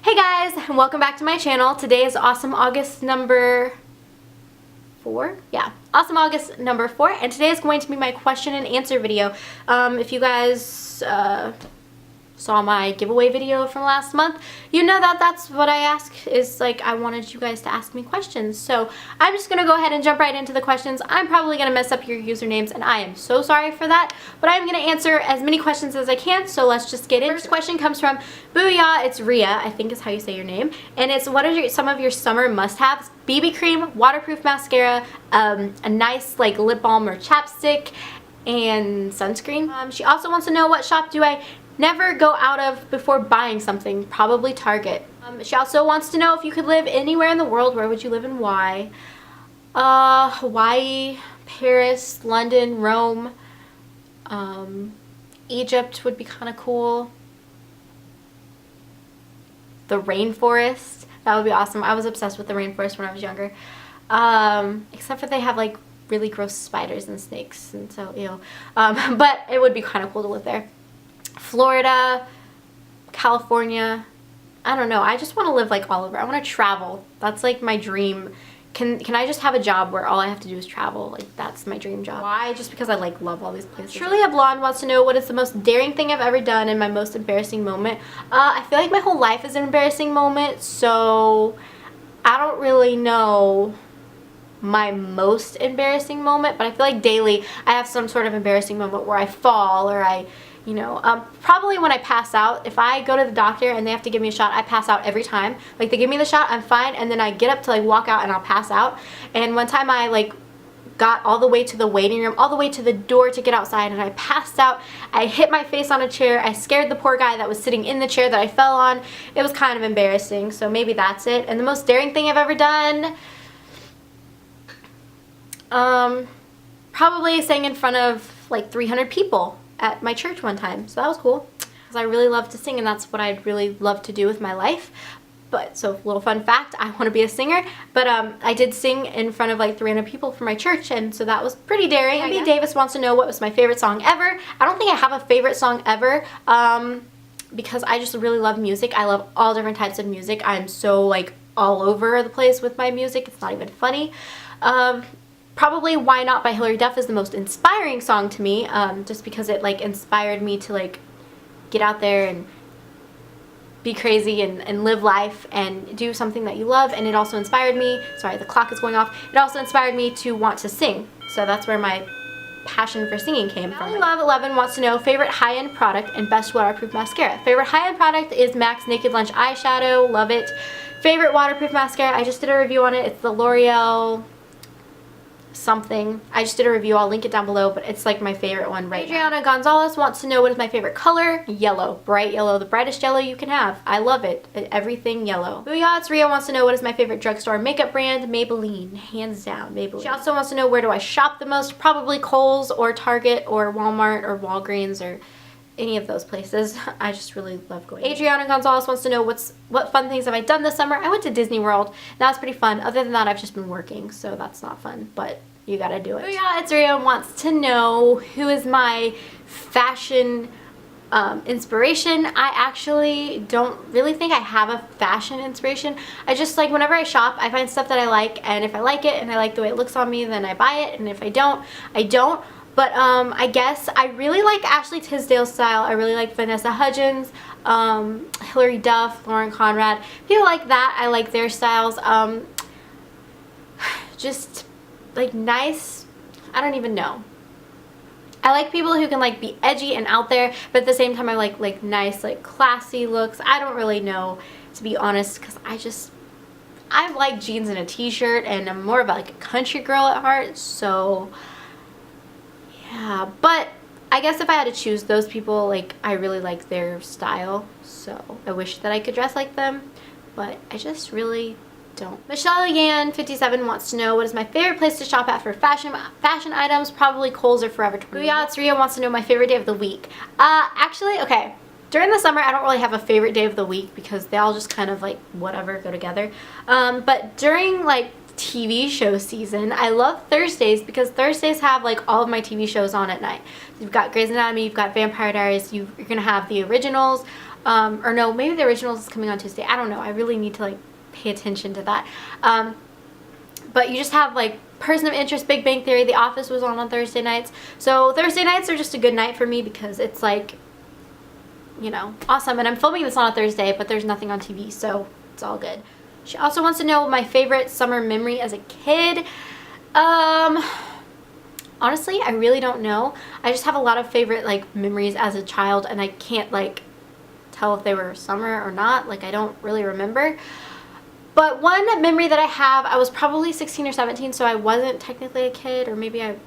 Hey guys, and welcome back to my channel. Today is Awesome August number 4? Yeah, Awesome August number 4, and today is going to be my question and answer video. If you guys saw my giveaway video from last month, you know that that's what I ask, is like I wanted you guys to ask me questions. So I'm just gonna go ahead and jump right into the questions. I'm probably gonna mess up your usernames and I am so sorry for that, but I'm gonna answer as many questions as I can, so let's just get in. First question comes from Booyah. It's Rhea, I think is how you say your name, and it's what are some of your summer must-haves? BB cream, waterproof mascara, a nice like lip balm or chapstick, and sunscreen. She also wants to know what shop do I never go out of before buying something. Probably Target. She also wants to know if you could live anywhere in the world, where would you live and why? Hawaii, Paris, London, Rome, Egypt would be kind of cool. The rainforest, that would be awesome. I was obsessed with the rainforest when I was younger. Except for they have like really gross spiders and snakes, and so ew. But it would be kind of cool to live there. Florida, California, I don't know. I just want to live like all over. I want to travel. That's like my dream. Can I just have a job where all I have to do is travel? Like that's my dream job. Why? Just because I like love all these places. Shirley a Blonde wants to know what is the most daring thing I've ever done and my most embarrassing moment. I feel like my whole life is an embarrassing moment, so I don't really know my most embarrassing moment, but I feel like daily I have some sort of embarrassing moment where I fall or I, you know, probably when I pass out. If I go to the doctor and they have to give me a shot, I pass out every time. Like they give me the shot, I'm fine, and then I get up to like walk out and I'll pass out. And one time I like got all the way to the waiting room, all the way to the door to get outside, and I passed out. I hit my face on a chair. I scared the poor guy that was sitting in the chair that I fell on. It was kind of embarrassing, so maybe that's it. And the most daring thing I've ever done, probably sang in front of like 300 people at my church one time, so that was cool because I really love to sing and that's what I'd really love to do with my life. But so little fun fact, I want to be a singer, but I did sing in front of like 300 people for my church, and so that was pretty daring. Abby Davis wants to know what was my favorite song ever. I don't think I have a favorite song ever, because I just really love music. I love all different types of music. I'm so like all over the place with my music, it's not even funny. Probably Why Not by Hilary Duff is the most inspiring song to me, just because it like inspired me to like get out there and be crazy and live life and do something that you love. And it also inspired me, sorry the clock is going off, it also inspired me to want to sing, so that's where my passion for singing came from. Love 11 wants to know favorite high-end product and best waterproof mascara. Favorite high-end product is MAC's Naked Lunch eyeshadow, love it. Favorite waterproof mascara, I just did a review on it, it's the L'Oreal something. I just did a review, I'll link it down below, but it's like my favorite one right now. Adriana Gonzalez wants to know what is my favorite color. Yellow. Bright yellow. The brightest yellow you can have. I love it. Everything yellow. Booyah, it's Rhea wants to know what is my favorite drugstore makeup brand. Maybelline. Hands down, Maybelline. She also wants to know where do I shop the most. Probably Kohl's or Target or Walmart or Walgreens or any of those places. I just really love going. Adriana Gonzalez wants to know what fun things have I done this summer. I went to Disney World. That was pretty fun. Other than that, I've just been working, so that's not fun, but you gotta do it. Yeah, it's Rhea wants to know who is my fashion inspiration. I actually don't really think I have a fashion inspiration. I just like whenever I shop, I find stuff that I like, and if I like it and I like the way it looks on me, then I buy it, and if I don't, I don't. But I guess I really like Ashley Tisdale's style. I really like Vanessa Hudgens, Hilary Duff, Lauren Conrad. People like that, I like their styles. Just like nice, I don't even know. I like people who can like be edgy and out there, but at the same time I like nice, like classy looks. I don't really know, to be honest, because I like jeans and a t-shirt, and I'm more of like a country girl at heart, so yeah. But I guess if I had to choose those people, like I really like their style, so I wish that I could dress like them, but I just really don't. Michelle Yan 57 wants to know what is my favorite place to shop at for fashion items. Probably Kohl's or Forever 21. Booyah, it's Rhea wants to know my favorite day of the week. Actually, okay, during the summer I don't really have a favorite day of the week because they all just kind of like whatever go together. But during like TV show season, I love Thursdays because Thursdays have like all of my TV shows on at night. You've got Grey's Anatomy, you've got Vampire Diaries, you're gonna have the originals, Or no, maybe the original is coming on Tuesday. I don't know. I really need to like pay attention to that. But you just have like Person of Interest, Big Bang Theory. The Office was on Thursday nights. So Thursday nights are just a good night for me because it's like, you know, awesome. And I'm filming this on a Thursday, but there's nothing on TV, so it's all good. She also wants to know my favorite summer memory as a kid. Honestly, I really don't know. I just have a lot of favorite like memories as a child, and I can't like tell if they were summer or not. Like, I don't really remember. But one memory that I have, I was probably 16 or 17, so I wasn't technically a kid, or maybe you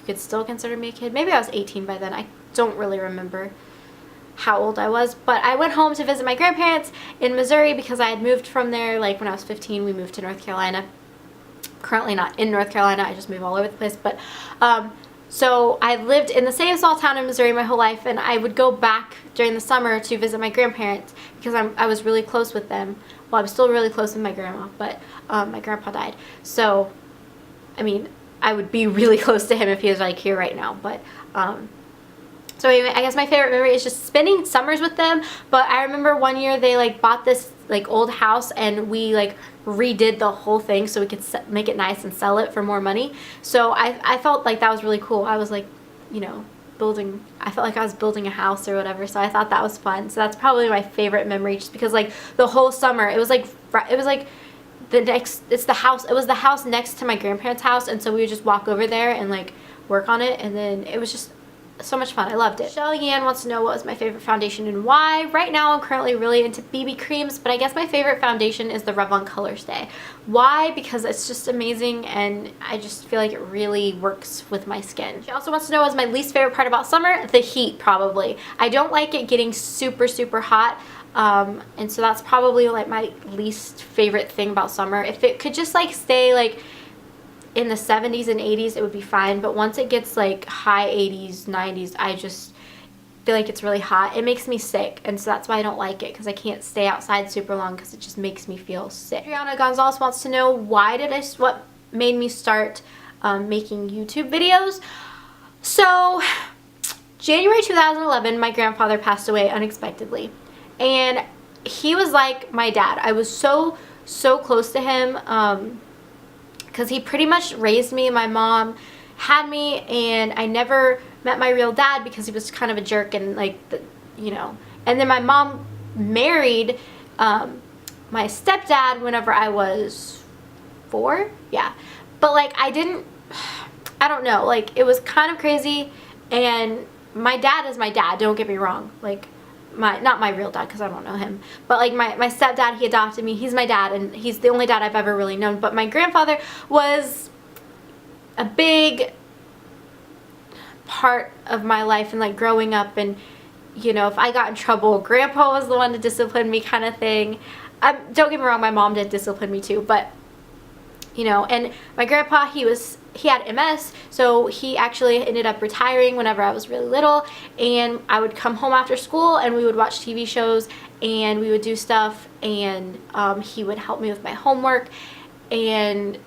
could still consider me a kid. Maybe I was 18 by then. I don't really remember how old I was, but I went home to visit my grandparents in Missouri because I had moved from there. Like, when I was 15, we moved to North Carolina. Currently not in North Carolina, I just move all over the place, but so I lived in the same small town in Missouri my whole life, and I would go back during the summer to visit my grandparents because I was really close with them. Well, I was still really close with my grandma, but my grandpa died, so I mean, I would be really close to him if he was like here right now. But so anyway, I guess my favorite memory is just spending summers with them. But I remember one year they like bought this like old house, and we like redid the whole thing so we could make it nice and sell it for more money. So I felt like that was really cool. I was like, you know, I felt like I was building a house or whatever, so I thought that was fun. So that's probably my favorite memory, just because like the whole summer it was like it was the house next to my grandparents' house, and so we would just walk over there and like work on it, and then it was just so much fun. I loved it. Shelly Ann wants to know what was my favorite foundation and why. Right now I'm currently really into BB creams, but I guess my favorite foundation is the Revlon Colorstay. Why? Because it's just amazing, and I just feel like it really works with my skin. She also wants to know what is my least favorite part about summer. The heat, probably. I don't like it getting super, super hot. And so that's probably like my least favorite thing about summer. If it could just like stay like in the 70s and 80s, it would be fine, but once it gets like high 80s, 90s, I just feel like it's really hot. It makes me sick, and so that's why I don't like it, because I can't stay outside super long because it just makes me feel sick. Adriana Gonzalez wants to know what made me start making YouTube videos. So January 2011, my grandfather passed away unexpectedly, and he was like my dad. I was so close to him, because he pretty much raised me. My mom had me, and I never met my real dad because he was kind of a jerk, and like, you know. And then my mom married my stepdad whenever I was 4. Yeah. But like, I don't know, like, it was kind of crazy. And my dad is my dad, don't get me wrong. Like, not my real dad, because I don't know him, but like my stepdad, he adopted me. He's my dad, and he's the only dad I've ever really known. But my grandfather was a big part of my life, and like growing up, and you know, if I got in trouble, grandpa was the one to discipline me, kind of thing. Don't get me wrong, my mom did discipline me too, but you know. And my grandpa, he had MS, so he actually ended up retiring whenever I was really little, and I would come home after school, and we would watch TV shows, and we would do stuff, and he would help me with my homework, and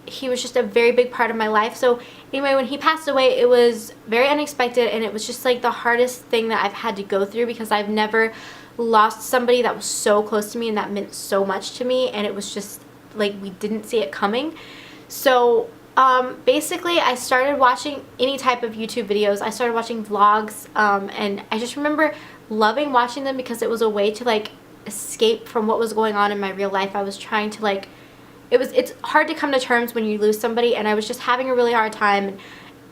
he was just a very big part of my life. So anyway, when he passed away, it was very unexpected, and it was just like the hardest thing that I've had to go through, because I've never lost somebody that was so close to me and that meant so much to me, and it was just like we didn't see it coming. So basically I started watching any type of YouTube videos. I started watching vlogs, and I just remember loving watching them because it was a way to like escape from what was going on in my real life. I was trying to like, it's hard to come to terms when you lose somebody, and I was just having a really hard time, and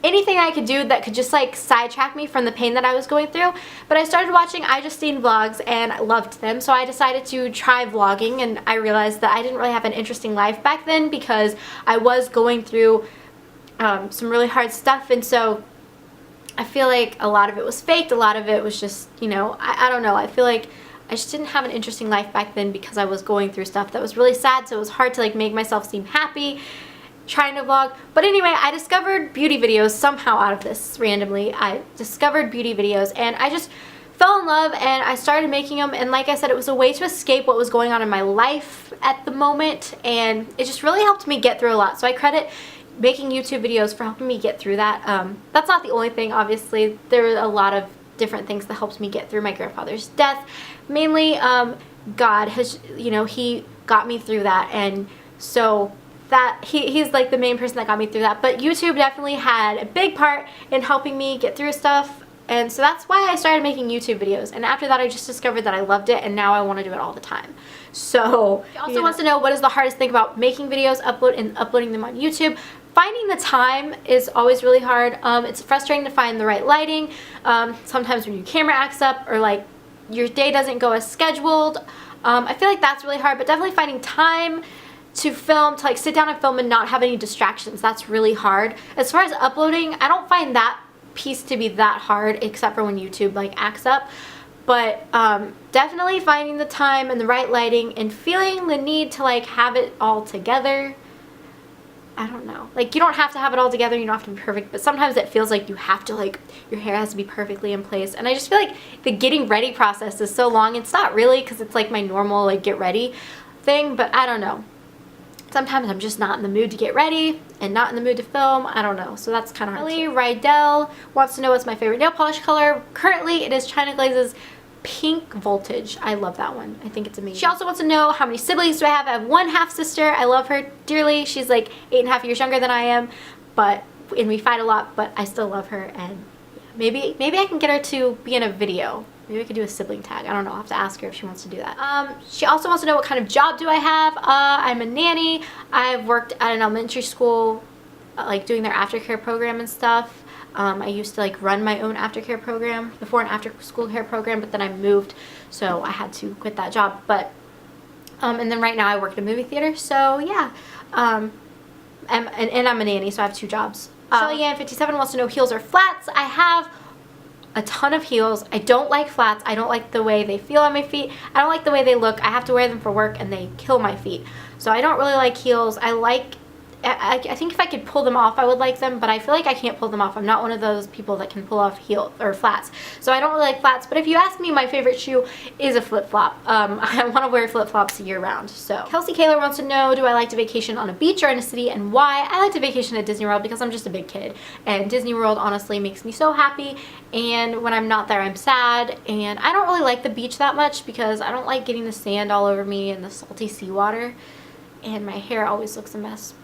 anything I could do that could just like sidetrack me from the pain that I was going through. But I started watching iJustine vlogs, and I loved them, so I decided to try vlogging, and I realized that I didn't really have an interesting life back then because I was going through some really hard stuff, and so I feel like a lot of it was faked, a lot of it was just, you know, I don't know, I feel like I just didn't have an interesting life back then because I was going through stuff that was really sad, so it was hard to like make myself seem happy trying to vlog. But anyway, I discovered beauty videos somehow out of this randomly. I discovered beauty videos, and I just fell in love, and I started making them, and like I said, it was a way to escape what was going on in my life at the moment, and it just really helped me get through a lot. So I credit making YouTube videos for helping me get through that. That's not the only thing, obviously. There were a lot of different things that helped me get through my grandfather's death, mainly God has, you know, he got me through that, and so that he's like the main person that got me through that. But YouTube definitely had a big part in helping me get through stuff, and so that's why I started making YouTube videos. And after that I just discovered that I loved it, and now I want to do it all the time. So he also wants to know, what is the hardest thing about making videos, uploading them on YouTube? Finding the time is always really hard. It's frustrating to find the right lighting. Sometimes when your camera acts up, or like your day doesn't go as scheduled. I feel like that's really hard, but definitely finding time to film, to like sit down and film and not have any distractions, that's really hard. As far as uploading, I don't find that piece to be that hard, except for when YouTube like acts up. But definitely finding the time and the right lighting and feeling the need to like have it all together. I don't know, like you don't have to have it all together, you don't have to be perfect, but sometimes it feels like you have to, like your hair has to be perfectly in place. And I just feel like the getting ready process is so long. It's not really, because it's like my normal like get ready thing, but I don't know. Sometimes I'm just not in the mood to get ready and not in the mood to film. I don't know. So that's kind of hard. Rydell wants to know what's my favorite nail polish color. Currently it is China Glaze's Pink Voltage. I love that one. I think it's amazing. She also wants to know, how many siblings do I have? I have one half sister. I love her dearly. She's like 8.5 years younger than I am, and we fight a lot, but I still love her. And maybe I can get her to be in a video. Maybe we could do a sibling tag. I don't know. I'll have to ask her if she wants to do that. She also wants to know, what kind of job do I have? I'm a nanny. I've worked at an elementary school, like doing their aftercare program and stuff. I used to like run my own aftercare program, before an after school care program, but then I moved, so I had to quit that job. But and then right now I work at a movie theater, so yeah. And I'm a nanny, so I have 2 jobs. Shelly-Ann57 wants to know, heels or flats? I have a ton of heels. I don't like flats. I don't like the way they feel on my feet. I don't like the way they look. I have to wear them for work and they kill my feet. So I don't really like heels. I think if I could pull them off, I would like them, but I feel like I can't pull them off. I'm not one of those people that can pull off heels or flats. So I don't really like flats, but if you ask me, my favorite shoe is a flip-flop. I want to wear flip-flops year round. So Kelsey Kaler wants to know, do I like to vacation on a beach or in a city, and why? I like to vacation at Disney World because I'm just a big kid, and Disney World honestly makes me so happy, and when I'm not there I'm sad. And I don't really like the beach that much because I don't like getting the sand all over me and the salty seawater, and my hair always looks a mess.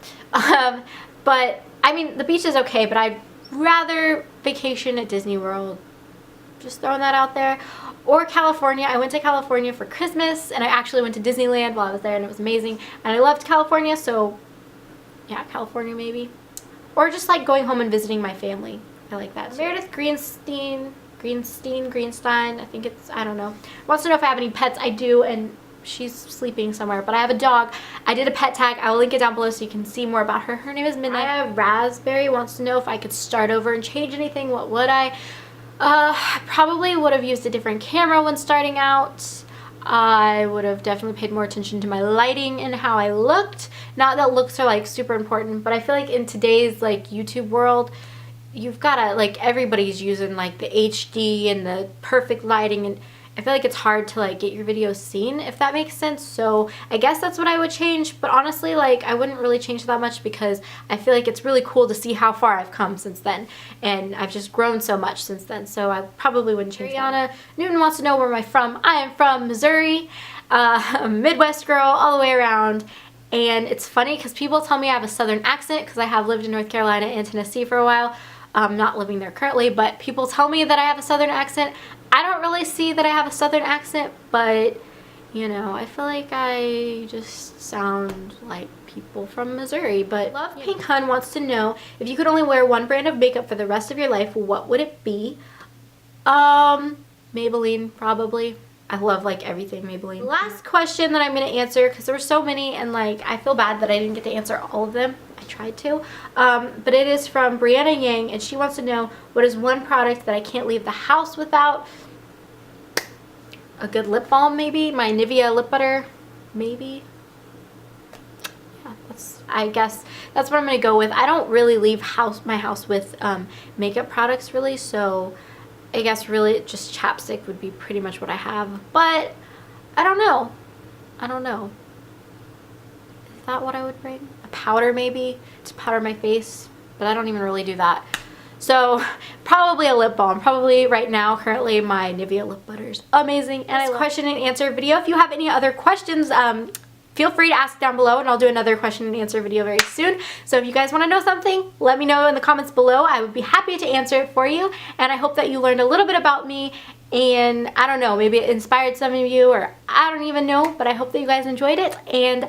But I mean, the beach is okay, but I'd rather vacation at Disney World. Just throwing that out there. Or California. I went to California for Christmas, and I actually went to Disneyland while I was there, and it was amazing. And I loved California, so yeah, California maybe. Or just like going home and visiting my family. I like that too. Meredith Greenstein, I think it's, I don't know. Wants to know if I have any pets. I do, and she's sleeping somewhere, but I have a dog. I did a pet tag. I will link it down below so you can see more about her. Her name is Midnight. I have Raspberry wants to know if I could start over and change anything. What would I? I probably would have used a different camera when starting out. I would have definitely paid more attention to my lighting and how I looked. Not that looks are like super important, but I feel like in today's like YouTube world, you've gotta, like, everybody's using like the HD and the perfect lighting, and I feel like it's hard to like get your videos seen, if that makes sense. So I guess that's what I would change, but honestly, like, I wouldn't really change that much because I feel like it's really cool to see how far I've come since then, and I've just grown so much since then, so I probably wouldn't change that. Brianna Newton wants to know, where am I from? I am from Missouri, a Midwest girl all the way around. And it's funny because people tell me I have a southern accent because I have lived in North Carolina and Tennessee for a while. I'm not living there currently, but people tell me that I have a southern accent. I don't really see that I have a southern accent, but you know, I feel like I just sound like people from Missouri. But Love Pink Hun wants to know, if you could only wear one brand of makeup for the rest of your life, what would it be? Maybelline, probably. I love like everything Maybelline. Last question that I'm going to answer, because there were so many and like I feel bad that I didn't get to answer all of them. I tried to. But it is from Brianna Yang, and she wants to know, what is one product that I can't leave the house without? A good lip balm maybe? My Nivea lip butter maybe? Yeah, I guess that's what I'm going to go with. I don't really leave my house with makeup products really, so I guess really just chapstick would be pretty much what I have, but I don't know. Is that what I would bring? A powder maybe to powder my face, but I don't even really do that. So probably a lip balm. Probably right now, currently, my Nivea lip butter is amazing. And I love question and answer video. If you have any other questions, feel free to ask down below, and I'll do another question and answer video very soon. So if you guys want to know something, let me know in the comments below. I would be happy to answer it for you. And I hope that you learned a little bit about me, and I don't know, maybe it inspired some of you, or I don't even know, but I hope that you guys enjoyed it. And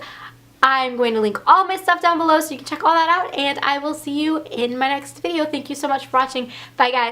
I'm going to link all my stuff down below so you can check all that out, and I will see you in my next video. Thank you so much for watching. Bye, guys.